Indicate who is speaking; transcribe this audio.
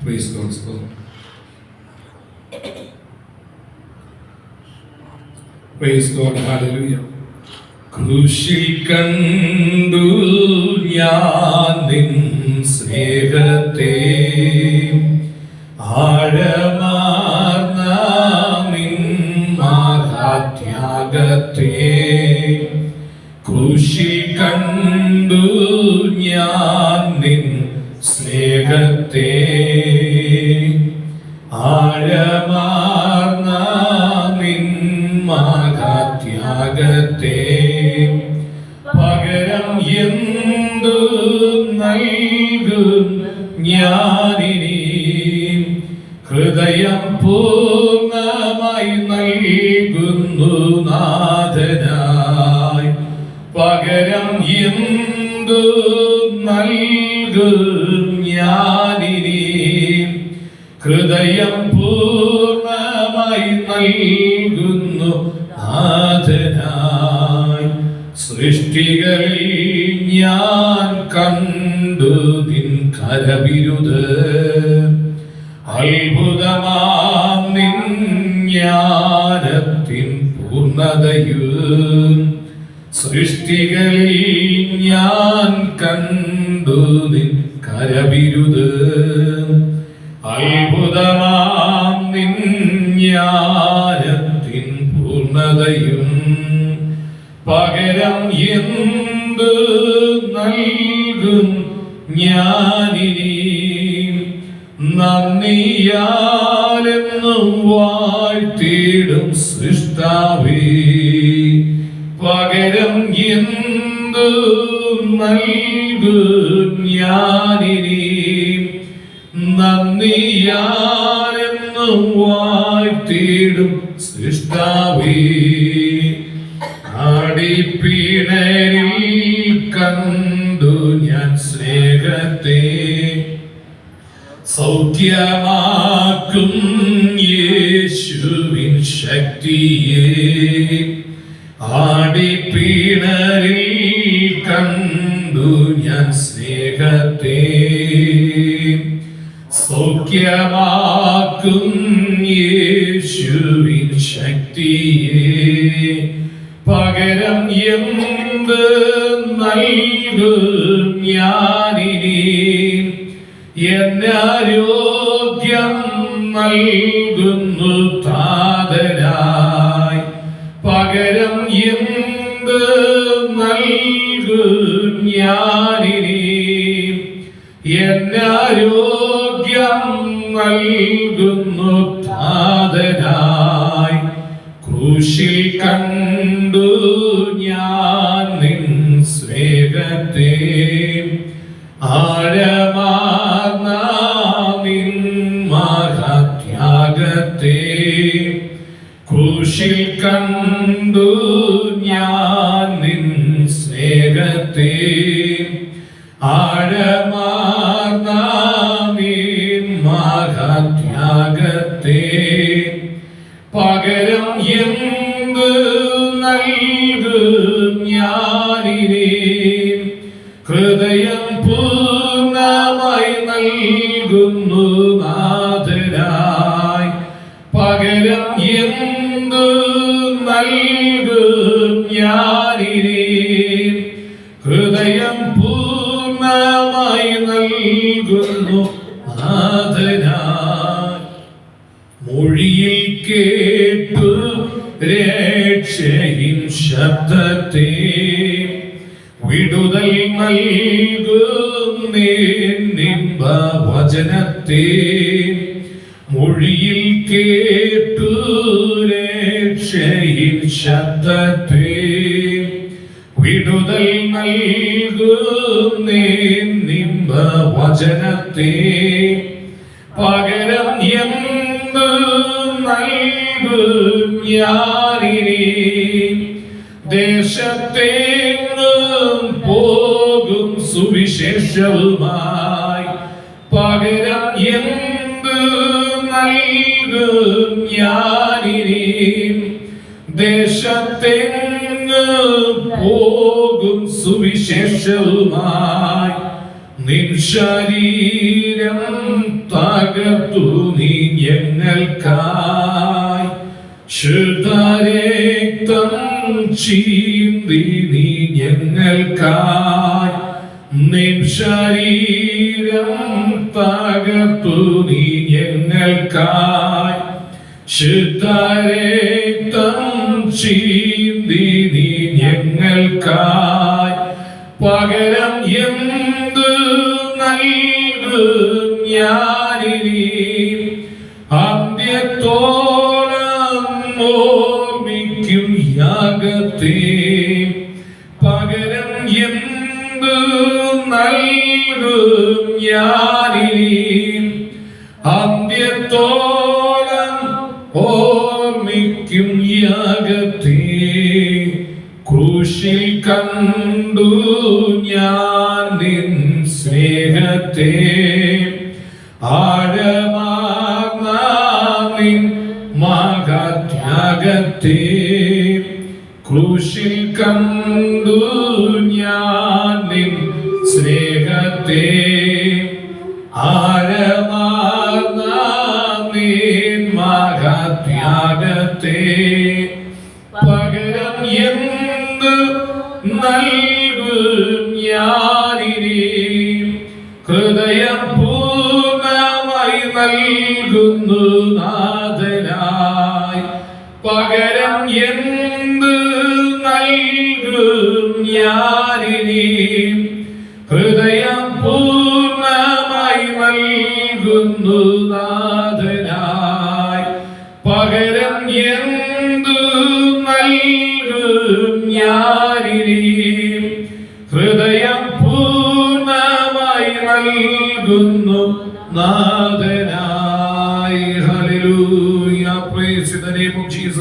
Speaker 1: Praise God. Praise God. Hallelujah. ക്രൂശിൽ കണ്ടു ഞാൻ നിൻ സ്നേഹത്തെ, ആഴമാർന്ന നിൻ മഹാത്യാഗത്തെ. ക്രൂശിൽ കണ്ടു ഞാൻ നിൻ സ്നേഹത്തെ, ആഴമാർന്ന നിൻ മഹാത്യാഗത്തെ. പകരം എന്തു നൽകും ഞാനിനി, ഹൃദയം പൂർണ്ണമായി നൽകുന്നു നാഥനായി. പകരം എന്തു നൽകും ഞാനിനി, ഹൃദയം പൂർണ്ണമായി നൽകുന്നു നാഥനായി. സൃഷ്ടികളിൽ ഞാൻ കണ്ടു നിൻ കരവിരുത്, അത്ഭുതമാം നിൻ ജ്ഞാനത്തിൻ പൂർണ്ണതയും. സൃഷ്ടികളിൽ ഞാൻ കണ്ടു നിൻ കരവിരുത്, അത്ഭുതമാം നിൻ ജ്ഞാനത്തിൻ പൂർണ്ണതയും. പകരം എന്തു നൽകും ഞാനിനി, നന്ദിയാലെന്നും വാഴ്ത്തിടും സൃഷ്ടാവേ. പകരം എന്തു നൽകും ഞാനിനി, നന്ദിയാലെന്നും വാഴ്ത്തിടും സൃഷ്ടാവേ. ആടിപ്പിണരിൽ കണ്ടു ഞാൻ സ്നേഹത്തെ, സൗഖ്യമാക്കും യേശുവിൻ ശക്തിയെ. ആടിപ്പിണരിൽ കണ്ടു ഞാൻ സ്നേഹത്തെ, സൗഖ്യമാക്കും യേശുവിൻ ശക്തിയെ. പകരം എന്ത് നൽകും ഞാനിനി, എന്നാരോഗ്യം നൽകുന്നു താതനായി. പകരം എന്ത് നൽകും ഞാനിനി, എന്നാരോഗ്യം നൽകുന്നു താതനായി. ക്രൂശിൽ കണ്ടു ഞാൻ നിൻ സ്നേഹത്തെ, ആഴമാർന്ന നിൻ മഹാത്യാഗത്തെ. ക്രൂശിൽ കണ്ടു ഞാൻ നിൻ സ്നേഹത്തെ, ആഴമാർന്ന നിൻ മഹാത്യാഗത്തെ. പകരം എന്ത് നൽകും ഞാനിനി, ഹൃദയം പൂർണ്ണമായി നൽകുന്നു നാഥനായി. പകരം എന്തു നൽകും ഞാനിനി, ഹൃദയം പൂർണ്ണമായി നൽകുന്നു നാഥനായി. മൊഴിയിൽ കേട്ടു രക്ഷയിൻ ശബ്ദത്തെ, വിടുതൽ നൽകും നിൻപ വചനത്തെ. മൊഴിയിൽ കേട്ടു രക്ഷയിൻ ശബ്ദത്തെ, വിടുതൽ നൽകും നിൻപ വചനത്തെ. പകരം എന്തു നൽകും ഞാനിനി, ദേശത്തെങ്ങും പോകും സുവിശേഷവുമായി. പകരം എന്തു നൽകും ഞാനിനി, ദേശത്തെങ്ങും പോകും സുവിശേഷവുമായി. നിൻ ശരീരം പകർത്തു നീ ഞങ്ങൾക്കായി ശുദ്ധരക്തം ചീന്തി നീ ഞങ്ങൾക്കായി നിൻ ശരീരം പകർത്തു നീ ഞങ്ങൾക്കായി ശുദ്ധരക്തം ചീന്തി നീ ഞങ്ങൾക്കായി പകരം എന്ത് നൽകും ഞാനിനി അന്ത്യത്തോളം ഓർമ്മിക്കും യാഗത്തെ പകരം എന്ത് നൽകും ഞാനിനി അന്ത്യത്തോളം ഓർമ്മിക്കും യാഗത്തെ ക്രൂശിൽ കണ്ടു ഞാൻ നിൻ സ്നേഹത്തെ ആഴമാർന്ന നിൻ മഹാത്യാഗത്തെ ക്രൂശിൽ കണ്ടു ഞാൻ നിൻ സ്നേഹത്തെ ആഴമാർന്ന നിൻ മഹാത്യാഗത്തെ പകരം എന്ത് നൽകും ഞാനിനി ഹൃദയം പൂർണ്ണമായി നൽകുന്നു നാഥനായി പകരം എന്ത് നൽകും ഞാനിനി ഹൃദയം പൂർണ്ണമായി നൽകുന്നു നാഥനായി പകരം എന്തു നൽകും ഞാനിനി ഹൃദയം പൂർണ്ണമായി നൽകുന്നു നാഥനായി. Hallelujah. Praise the name of Jesus.